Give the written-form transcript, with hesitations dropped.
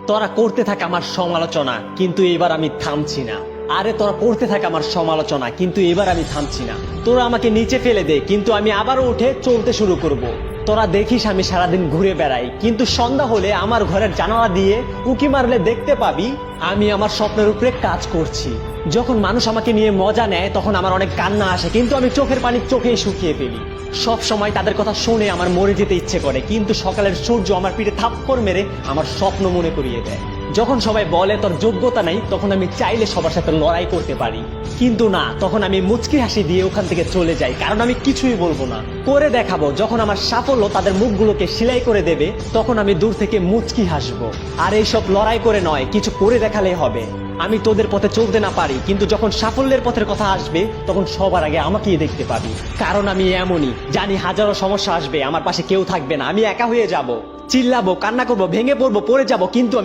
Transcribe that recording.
তোরা করতে থাক আমার সমালোচনা, কিন্তু এবার আমি থামছি না। আরে তোরা করতে থাক আমার সমালোচনা, কিন্তু এবার আমি থামছি না। তোরা আমাকে নিচে ফেলে দে, কিন্তু আমি আবারও উঠে চলতে শুরু করব। তোরা দেখিস আমি সারাদিন ঘুরে বেড়াই, কিন্তু সন্ধ্যা হলে আমার ঘরের জানালা দিয়ে উঁকি মারলে দেখতে পাবি আমি আমার স্বপ্নের উপরে কাজ করছি। যখন মানুষ আমাকে নিয়ে মজা নেয় তখন আমার অনেক কান্না আসে, কিন্তু আমি চোখের পানি চোখেই শুকিয়ে ফেলি। সব সময় তাদের কথা শুনে আমার মরে যেতে ইচ্ছে করে, কিন্তু সকালের সূর্য আমার পিঠে থাপ্পড় মেরে আমার স্বপ্ন মনে করিয়ে দেয়। যখন সবাই বলে তোর যোগ্যতা নাই, তখন আমি চাইলে সবার সাথে লড়াই করতে পারি, কিন্তু না, তখন আমি মুচকি হাসি দিয়ে ওখান থেকে চলে যাই, কারণ আমি কিছুই বলবো না। করে দেখাবো, যখন আমার সাফল্য তাদের মুখগুলোকে সেলাই করে দেবে, তখন আমি দূর থেকে মুচকি হাসবো। আর এইসব লড়াই করে নয়, কিছু করে দেখালেই হবে। আমি তোদের পথে চলতে না পারি, কিন্তু যখন সাফল্যের পথের কথা আসবে তখন সবার আগে আমাকেই দেখতে পাবি। কারণ আমি এমনই, জানি হাজারো সমস্যা আসবে, আমার পাশে কেউ থাকবে না, আমি একা হয়ে যাব, চিল্লাবো, কান্না করবো, ভেঙে পড়বো, পড়ে যাব, কিন্তু